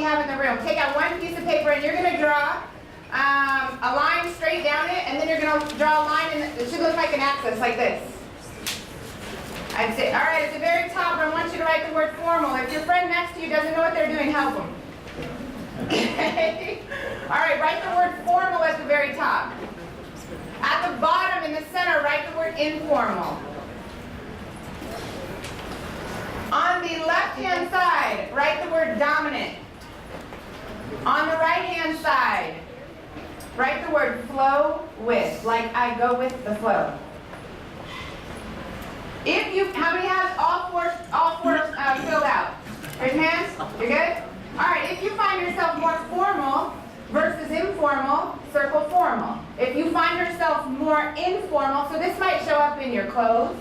have in the room. Take out one piece of paper and you're going to draw a line straight down it, and then you're going to draw a line, and it should look like an axis, like this. I'd say, all right, at the very top, I want you to write the word formal. If your friend next to you doesn't know what they're doing, help them. Okay? All right, write the word formal at the very top. At the bottom, in the center, write the word informal. On the left-hand side, write the word dominant. On the right-hand side, write the word flow with, like I go with the flow. If you, how many has all four filled out? Raise your hands. You're good? All right, if you find yourself more formal versus informal, circle formal. If you find yourself more informal, so this might show up in your clothes,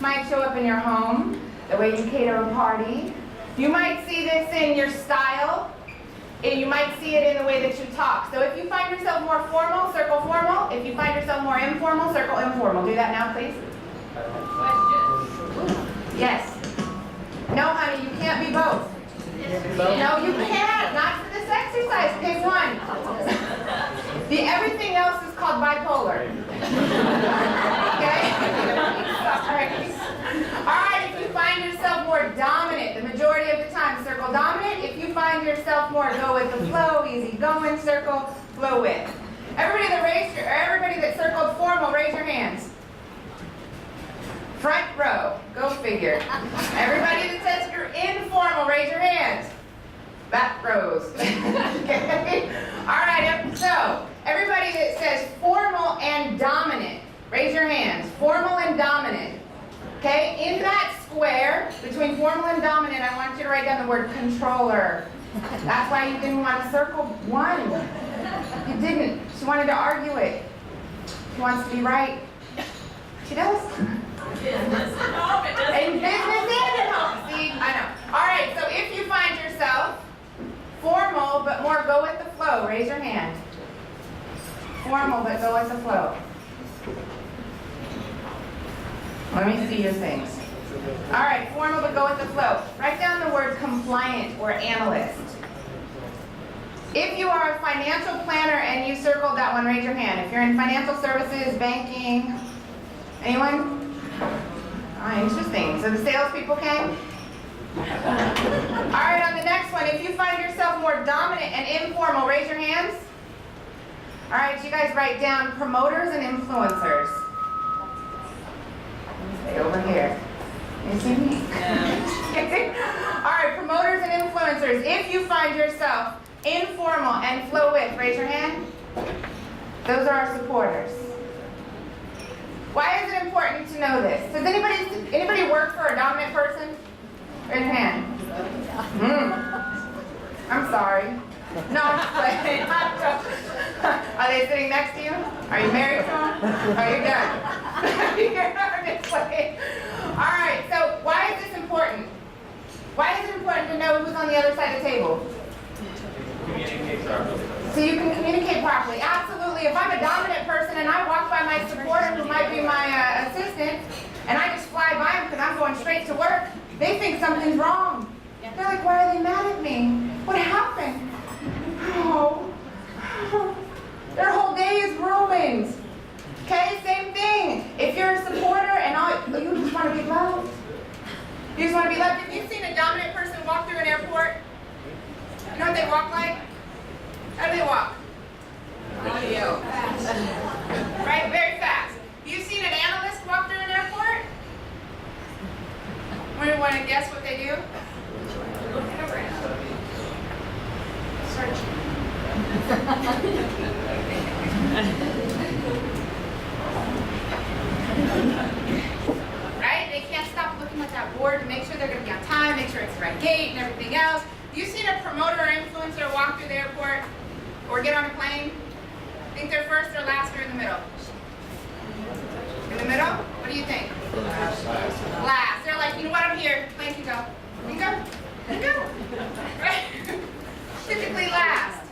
might show up in your home, the way you cater a party. You might see this in your style, and you might see it in the way that you talk. So if you find yourself more formal, circle formal. If you find yourself more informal, circle informal. Do that now, please. Question. Yes. No, honey, you can't be both. No, you can't. Not for this exercise. Pick one. Everything else is called bipolar. Okay? All right, if you find yourself more dominant, the majority of the time, circle dominant. If you find yourself more go with the flow, easy going, circle flow with. Everybody that circled formal, raise your hands. Front row, go figure. Everybody that says you're informal, raise your hands. Back rows. Okay? All right, so everybody that says formal and dominant, raise your hands. Formal and dominant. Okay, in that square between formal and dominant, I want you to write down the word controller. That's why you didn't want to circle one. You didn't. She wanted to argue it. She wants to be right. She does. Business at home, it doesn't And business and at home. See, I know. All right, so if you find yourself formal but more go with the flow, raise your hand. Formal but go with the flow. Let me see your things. All right, formal but go with the flow. Write down the word compliant or analyst. If you are a financial planner and you circled that one, raise your hand. If you're in financial services, banking, anyone? Interesting. So the salespeople came? All right, on the next one, if you find yourself more dominant and informal, raise your hands. All right, you guys write down promoters and influencers. Stay over here. You see me? All right, promoters and influencers. If you find yourself informal and flow with, raise your hand. Those are our supporters. Why is it important to know this? Does anybody work for a dominant person? Raise your hand. I'm sorry. No, I'm just playing. Are they sitting next to you? Are you married to them? Oh, you're done. I'm just playing. All right, so why is this important? Why is it important to know who's on the other side of the table? Communicate properly. So you can communicate properly. Absolutely. If I'm a dominant person and I walk by my supporter who might be my assistant, and I just fly by them because I'm going straight to work, they think something's wrong. They're like, why are they mad at me? What happened? Oh. Their whole day is ruined. Okay, same thing. If you're a supporter and you just want to be loved. You just want to be loved. Have you seen a dominant person walk through an airport? You know what they walk like? How do they walk? Right, very fast. You seen an analyst walk through an airport? Want to guess what they do? Looking around. Searching. Right? They can't stop looking at that board to make sure they're going to be on time, make sure it's the right gate and everything else. You seen a promoter or influencer walk through the airport or get on a plane? Think they're first or last or in the middle? In the middle? What do you think? Last. They're like, you know what, I'm here. Plane can go. You can go. You can go. Right? Typically last.